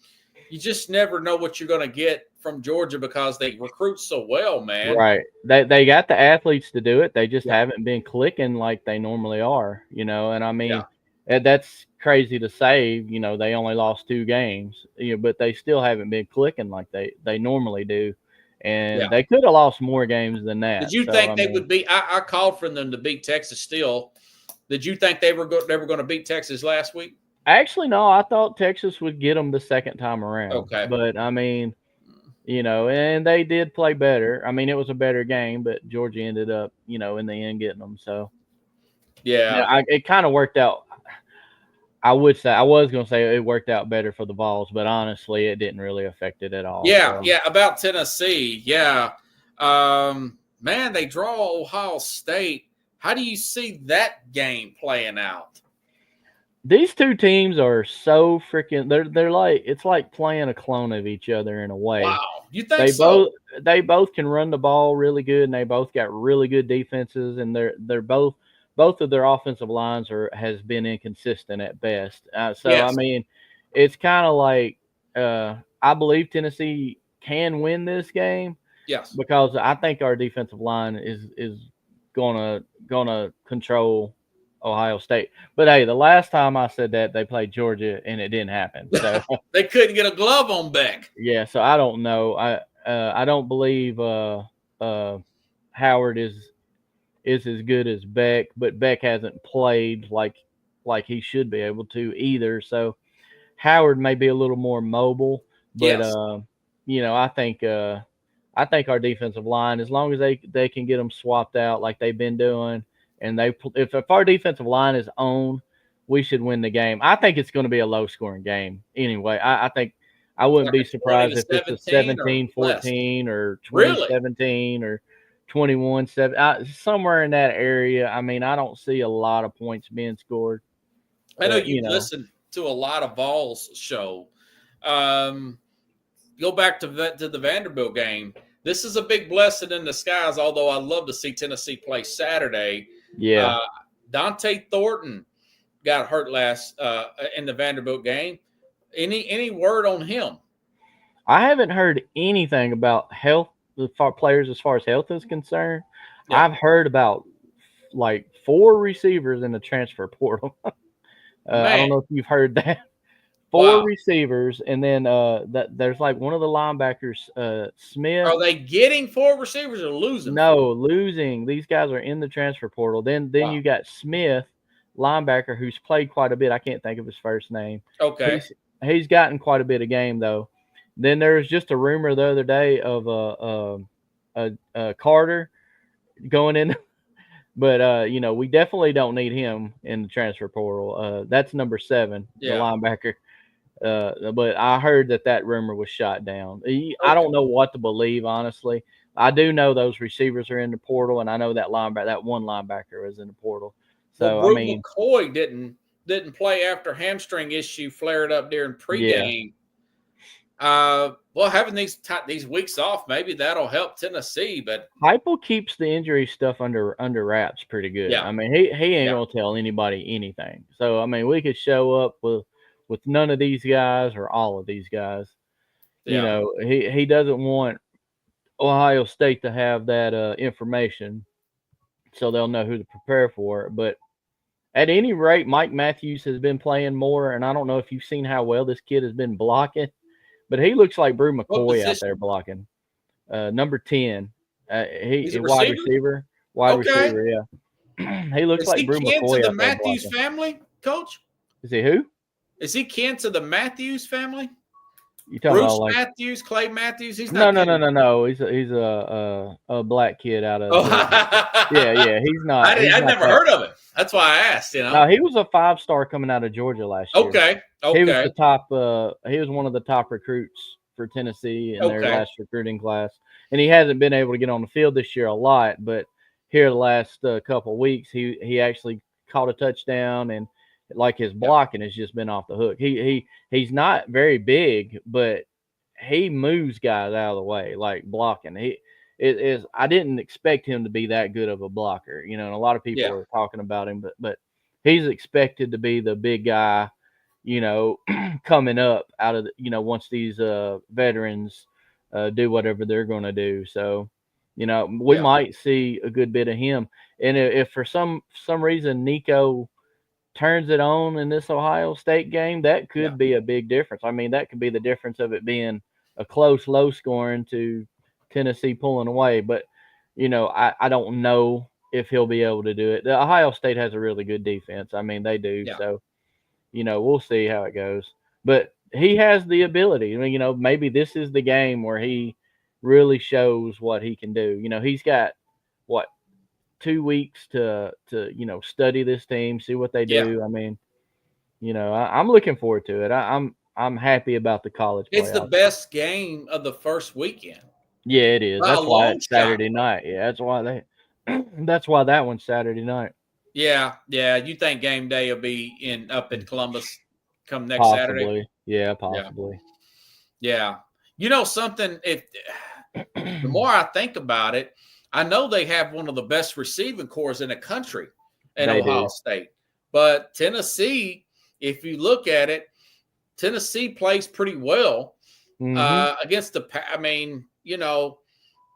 you just never know what you're going to get from Georgia because they recruit so well, man. Right. They got the athletes to do it. They just haven't been clicking like they normally are, and I mean, that's crazy to say, they only lost 2 games, but they still haven't been clicking like they normally do. And they could have lost more games than that. Did you think they would beat? I called for them to beat Texas still. Did you think they were going to beat Texas last week? Actually, no. I thought Texas would get them the second time around. Okay. But, I mean, and they did play better. I mean, it was a better game, but Georgia ended up, in the end getting them. So, it kind of worked out. I was going to say it worked out better for the Vols, but honestly, it didn't really affect it at all. Yeah, about Tennessee. Yeah. Man, they draw Ohio State. How do you see that game playing out? These two teams are so freaking they're like it's like playing a clone of each other in a way. Wow. You think so? They both can run the ball really good, and they both got really good defenses, and they're both of their offensive lines has been inconsistent at best. I mean, it's kind of like I believe Tennessee can win this game. Yes. Because I think our defensive line is gonna control Ohio State. But hey, the last time I said that, they played Georgia and it didn't happen. So they couldn't get a glove on Beck. Yeah, so I don't know. I don't believe Howard is as good as Beck, but Beck hasn't played like he should be able to either. So Howard may be a little more mobile, but I think our defensive line, as long as they can get them swapped out like they've been doing, and if our defensive line is on, we should win the game. I think it's going to be a low-scoring game anyway. I think I wouldn't be surprised if it's a 17-14 or 20-17 or 21-7, somewhere in that area. I mean, I don't see a lot of points being scored. I know you listen to a lot of Vols show. Go back to the Vanderbilt game. This is a big blessing in disguise, although I'd love to see Tennessee play Saturday. Yeah. Dante Thornton got hurt last in the Vanderbilt game. Any word on him? I haven't heard anything about health for players as far as health is concerned. Yeah. I've heard about like 4 receivers in the transfer portal. I don't know if you've heard that. 4 receivers, and then there's like one of the linebackers, Smith. Are they getting 4 receivers or losing? No, losing. These guys are in the transfer portal. Then you got Smith, linebacker, who's played quite a bit. I can't think of his first name. Okay. He's gotten quite a bit of game though. Then there was just a rumor the other day of a Carter going in. But, we definitely don't need him in the transfer portal. That's number 7, the linebacker. But I heard that rumor was shot down. I don't know what to believe, honestly. I do know those receivers are in the portal, and I know that one linebacker is in the portal. So, McCoy didn't play after hamstring issue flared up during pregame. Having these weeks off, maybe that'll help Tennessee. But Heupel keeps the injury stuff under wraps pretty good. Yeah. I mean, he ain't gonna tell anybody anything. So I mean, we could show up with none of these guys or all of these guys. Yeah. He doesn't want Ohio State to have that information, so they'll know who to prepare for. But at any rate, Mike Matthews has been playing more, and I don't know if you've seen how well this kid has been blocking. But he looks like Brew McCoy out there blocking. Number 10. He's a wide receiver. Wide receiver, yeah. He looks like Brew McCoy. Is he kin to the Matthews family, Coach? Is he who? Is he kin to the Matthews family? You talking Bruce about like Matthews, Clay Matthews? He's no, not. no, no, no, no. He's a black kid out of Oh, yeah, yeah. He's not. He's I'd not never that. heard of him. That's why I asked. No, he was a 5-star coming out of Georgia last year. Okay. He was Okay. the top. He was one of the top recruits for Tennessee in their Okay. last recruiting class, and he hasn't been able to get on the field this year a lot. But here the last couple of weeks, he actually caught a touchdown, and like his blocking has just been off the hook. He's not very big, but he moves guys out of the way, like blocking. I didn't expect him to be that good of a blocker, you know. And a lot of people Yeah. are talking about him, but he's expected to be the big guy, you know, coming up out of the, you know, once these veterans do whatever they're going to do. So, you know, we Yeah. might see a good bit of him. And if for some reason Nico turns it on in this Ohio State game, that could Yeah. be a big difference. I mean, that could be the difference of it being a close, low scoring to Tennessee pulling away. But, you know, I don't know if he'll be able to do it. The Ohio State has a really good defense. I mean, they do. Yeah. So, you know, we'll see how it goes. But he has the ability. I mean, you know, maybe this is the game where he really shows what he can do. You know, he's got what, 2 weeks to you know, study this team, see what they do. Yeah. I mean, you know, I'm looking forward to it. I'm happy about the college It's the playoffs. best game of the first weekend. Yeah, it is. By That's a why long it's shot. Saturday night. Yeah, that's why that's why that one's Saturday night. Yeah. Yeah. You think game day will be up in Columbus come next Saturday? Possibly. Yeah, possibly. Yeah. You know something, if the more I think about it, I know they have one of the best receiving corps in the country in They Ohio do. State. But Tennessee, if you look at it, Tennessee plays pretty well Mhm. against I mean, you know,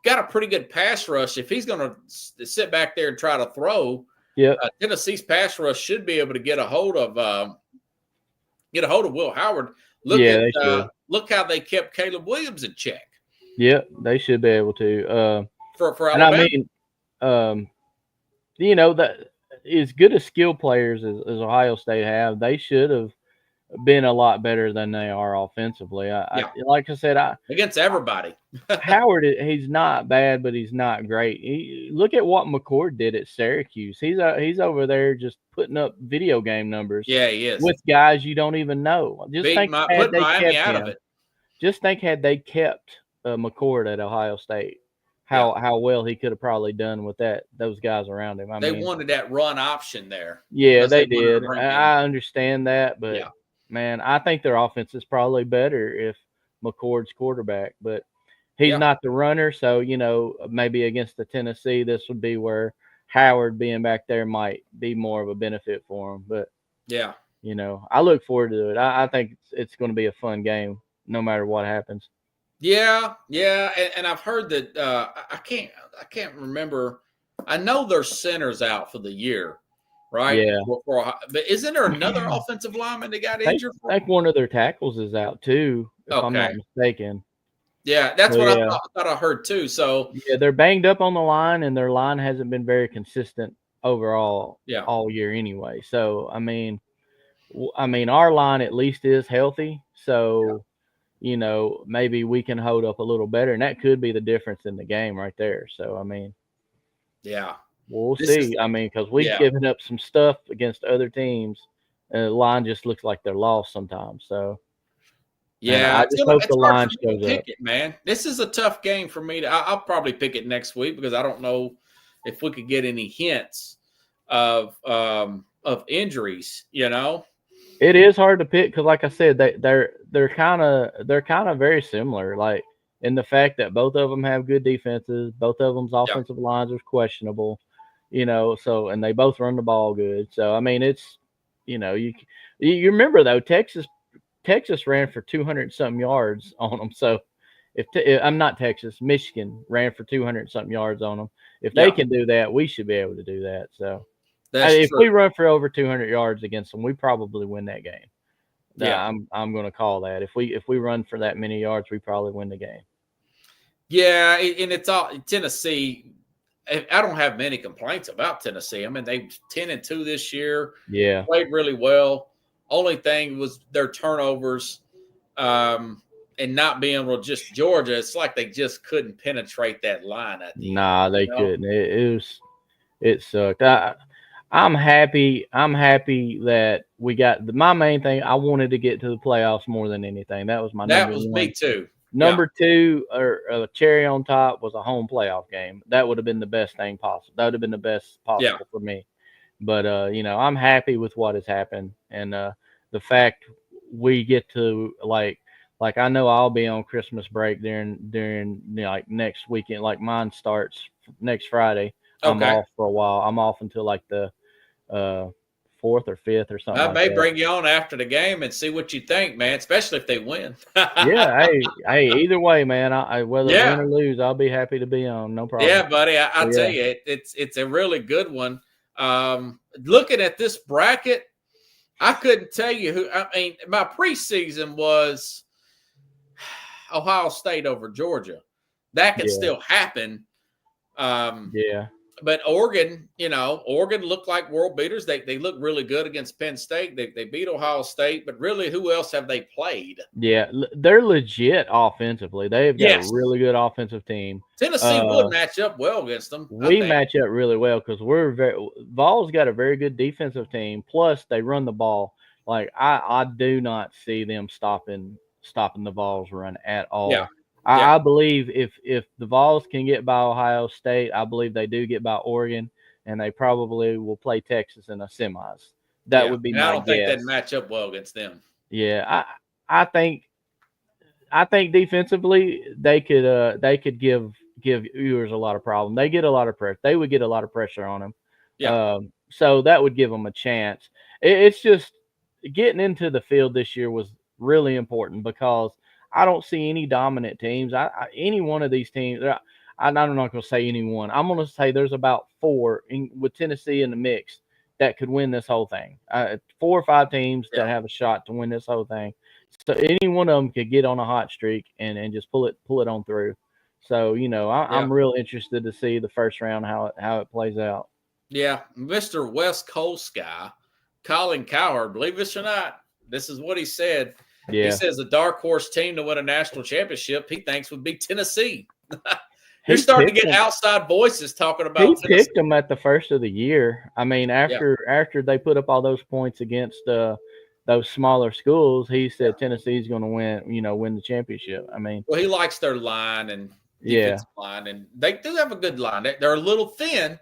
got a pretty good pass rush. If he's going to sit back there and try to throw, Yep. Tennessee's pass rush should be able to get a hold of Will Howard. Look Yeah, at they should. look how they kept Caleb Williams in check Yep, they should be able to. for And Alabama. I mean, you know, that as good as skill players as Ohio State have, they should have been a lot better than they are offensively. Like I said, Against everybody. Howard, he's not bad, but he's not great. Look at what McCord did at Syracuse. He's over there just putting up video game numbers. Yeah, he is. With guys you don't even know. Just Put think Miami out of it. Just think had they kept McCord at Ohio State, how well he could have probably done with those guys around him. They wanted that run option there. Yeah, because they they wanted to did. bring in- I understand that, but Yeah. man, I think their offense is probably better if McCord's quarterback, but he's Yeah. not the runner. So, you know, maybe against the Tennessee, this would be where Howard being back there might be more of a benefit for him. But, Yeah. you know, I look forward to it. I think it's going to be a fun game no matter what happens. Yeah, and I've heard that I can't remember. I know their center's out for the year, right? Yeah. But isn't there another offensive lineman that got injured? I think one of their tackles is out too, if I'm not Okay. mistaken. Yeah, that's So, what yeah. I thought I heard too. So Yeah, they're banged up on the line, and their line hasn't been very consistent overall Yeah. all year anyway. So, I mean, our line at least is healthy. So, you know, maybe we can hold up a little better, and that could be the difference in the game right there. So, I mean, yeah, we'll This see. is- I mean, because we've yeah. given up some stuff against other teams, and the line just looks like they're lost sometimes. So, yeah. I it's just gonna- hope it's the hard line for me to shows pick up. it, man. This is a tough game for me. I'll probably pick it next week because I don't know if we could get any hints of injuries. You know. it is hard to pick because, like I said, they're kind of very similar. Like in the fact that both of them have good defenses, both of them's offensive lines are questionable, you know. So and they both run the ball good. So I mean, it's you know you remember though Texas ran for 200 something yards on them. So I'm not Texas, Michigan ran for 200 something yards on them. If they Yeah. can do that, we should be able to do that. So. That's If true. we run for over 200 yards against them, we probably win that game. Yeah. I'm going to call that. If we run for that many yards, we probably win the game. Yeah, and it's all Tennessee. I don't have many complaints about Tennessee. I mean, they 10-2 this year. Yeah, Played really well. Only thing was their turnovers. And and not being able to just Georgia, it's like they just couldn't penetrate that line at the Nah, end, they couldn't. It sucked. I'm happy. I'm happy that we got my main thing. I wanted to get to the playoffs more than anything. That was my That number was one. me too. Number two, or a cherry on top, was a home playoff game. That would have been the best thing possible. That would have been the best possible for me. But I'm happy with what has happened, and the fact we get to like I know I'll be on Christmas break during like next weekend. Like mine starts next Friday. I'm off for a while. I'm off until like the 4th or 5th or something. I may bring you on after the game and see what you think, man. Especially if they win. Yeah, hey, either way, man. I whether win or lose, I'll be happy to be on. No problem. Yeah, buddy. I tell you, it's a really good one. Looking at this bracket, I couldn't tell you who. I mean, my preseason was Ohio State over Georgia. That could still happen. But Oregon, Oregon looked like world beaters. They look really good against Penn State. They beat Ohio State, but really, who else have they played? Yeah, they're legit offensively. They've got a really good offensive team. Tennessee would match up well against them. We match up really well because Vols got a very good defensive team. Plus, they run the ball. Like I do not see them stopping the Vols run at all. Yeah. I believe if the Vols can get by Ohio State, I believe they do get by Oregon, and they probably will play Texas in the semis. That would be my guess. I don't think they'd match up well against them. Yeah, I think defensively they could give Ewers a lot of problem. They get a lot of pressure. They would get a lot of pressure on him. Yeah. So that would give them a chance. It's just getting into the field this year was really important because I don't see any dominant teams. Any one of these teams, I'm not going to say any one. I'm going to say there's about 4 with Tennessee in the mix that could win this whole thing. 4 or 5 teams that have a shot to win this whole thing. So any one of them could get on a hot streak and just pull it on through. So I'm real interested to see the first round how it plays out. Yeah, Mr. West Coast guy, Colin Cowherd, believe this or not, this is what he said. Yeah. He says the dark horse team to win a national championship, he thinks would be Tennessee. You're starting to get outside voices talking about Tennessee. Picked them at the first of the year. I mean, after they put up all those points against those smaller schools, he said Tennessee's going to win the championship. I mean, well, he likes their line and defensive line, and they do have a good line. They're a little thin.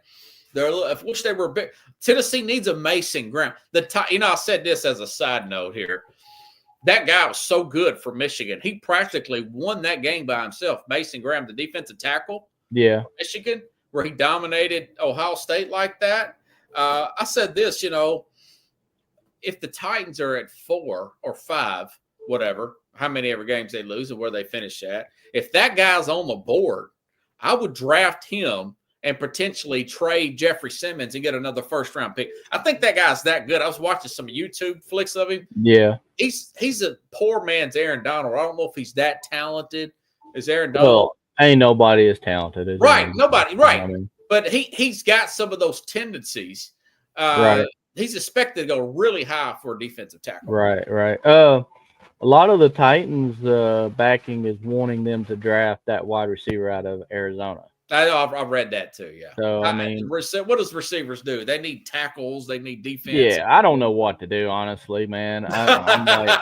I wish they were big. Tennessee needs a Mason Graham. I said this as a side note here. That guy was so good for Michigan. He practically won that game by himself. Mason Graham, the defensive tackle, Michigan, where he dominated Ohio State like that. I said this, if the Titans are at 4 or 5, whatever, how many ever games they lose and where they finish at, if that guy's on the board, I would draft him and potentially trade Jeffrey Simmons and get another first-round pick. I think that guy's that good. I was watching some YouTube flicks of him. Yeah. He's a poor man's Aaron Donald. I don't know if he's that talented as Aaron Donald. Well, ain't nobody as talented as Aaron. Nobody, right. I mean, but he's got some of those tendencies. Right. He's expected to go really high for a defensive tackle. Right. A lot of the Titans backing is wanting them to draft that wide receiver out of Arizona. I've read that too, yeah. So, I mean, what does receivers do? They need tackles. They need defense. Yeah, I don't know what to do, honestly, man. I'm like,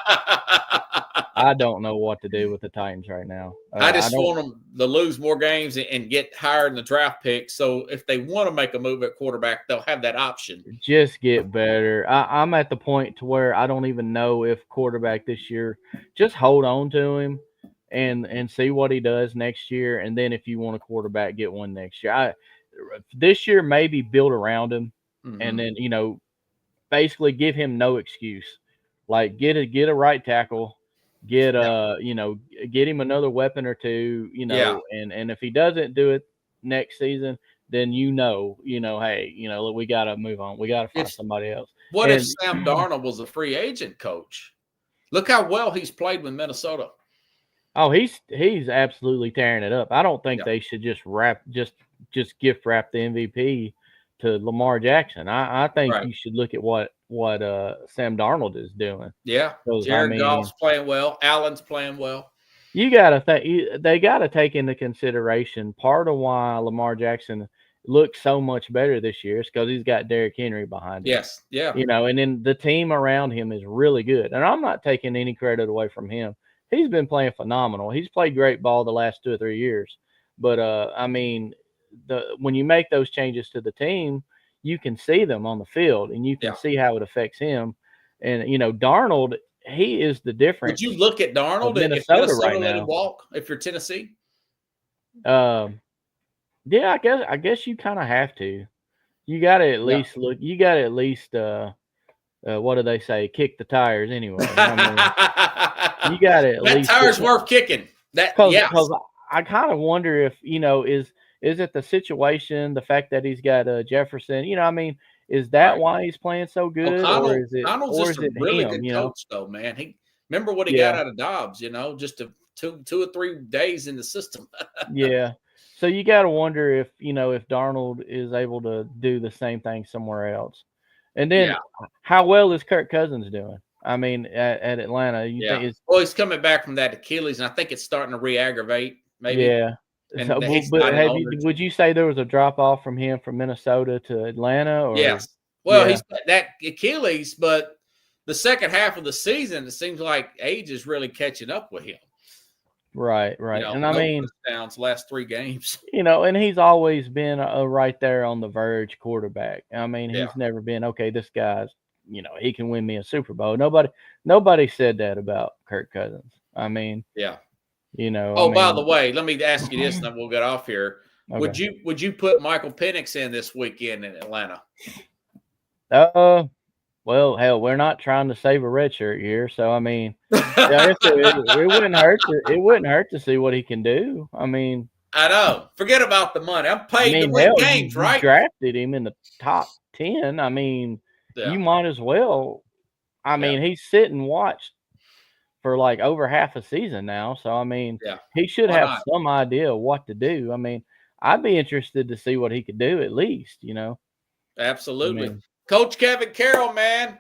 I don't know what to do with the Titans right now. I just want them to lose more games and get higher in the draft pick. So if they want to make a move at quarterback, they'll have that option. Just get better. I'm at the point to where I don't even know if quarterback this year. Just hold on to him. And see what he does next year, and then if you want a quarterback, get one next year. This year maybe build around him, and then basically give him no excuse. Like get a right tackle, get him another weapon or two, and if he doesn't do it next season, then hey, we got to move on. We got to find somebody else. What if Sam Darnold was a free agent coach? Look how well he's played with Minnesota. Oh, he's absolutely tearing it up. I don't think they should just gift wrap the MVP to Lamar Jackson. I think you should look at what Sam Darnold is doing. Yeah, Jared Goff's playing well. Allen's playing well. you gotta think they gotta take into consideration part of why Lamar Jackson looks so much better this year is because he's got Derrick Henry behind him. Yes, yeah. And then the team around him is really good. And I'm not taking any credit away from him. He's been playing phenomenal. He's played great ball the last 2 or 3 years. But when you make those changes to the team, you can see them on the field and you can see how it affects him. And Darnold, he is the difference. Would you look at Darnold if Minnesota right now? Walk if you're Tennessee? Yeah, I guess you kind of have to. You got to at least look. You got to at least what do they say? Kick the tires anyway. You got to at least. That tire's worth kicking. Because I kind of wonder if is it the situation, the fact that he's got Jefferson? Is that why he's playing so good, or is it? Donald's just a really good coach, though, man. Remember what he got out of Dobbs? Just 2 or 3 days in the system. Yeah. So you got to wonder if Darnold is able to do the same thing somewhere else. And then how well is Kirk Cousins doing? At Atlanta, he's coming back from that Achilles, and I think it's starting to re-aggravate. Maybe. Yeah. So, would you say there was a drop off from him from Minnesota to Atlanta? Or? Yes. Well, he's that Achilles, but the second half of the season, it seems like age is really catching up with him. Right. And touchdowns last 3 games. And he's always been right there on the verge quarterback. He's never been this guy's. He can win me a Super Bowl. Nobody said that about Kirk Cousins. Yeah. By the way, let me ask you this, and then we'll get off here. Okay. Would you put Michael Penix in this weekend in Atlanta? Well, hell, we're not trying to save a red shirt here, so it wouldn't hurt. It wouldn't hurt to see what he can do. I know. Forget about the money. I'm paid to win games, right? You drafted him in the top 10. You might as well. He's sit and watched for like over half a season now. So, he should have some idea of what to do. I'd be interested to see what he could do at least, Absolutely. Coach Kevin Carroll, man.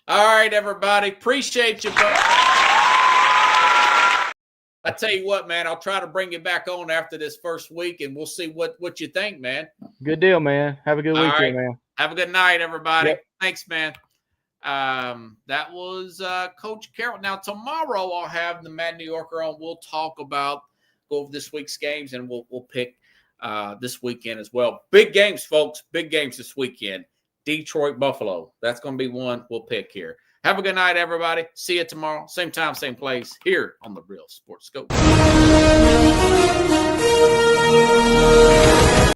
All right, everybody. Appreciate you. I tell you what, man, I'll try to bring you back on after this first week, and we'll see what you think, man. Good deal, man. Have a good weekend, man. Have a good night, everybody. Yep. Thanks, man. That was Coach Carroll. Now, tomorrow I'll have the Mad New Yorker on. We'll go over this week's games, and we'll pick this weekend as well. Big games, folks. Big games this weekend. Detroit, Buffalo. That's going to be one we'll pick here. Have a good night, everybody. See you tomorrow. Same time, same place, here on the Real Sports Scope.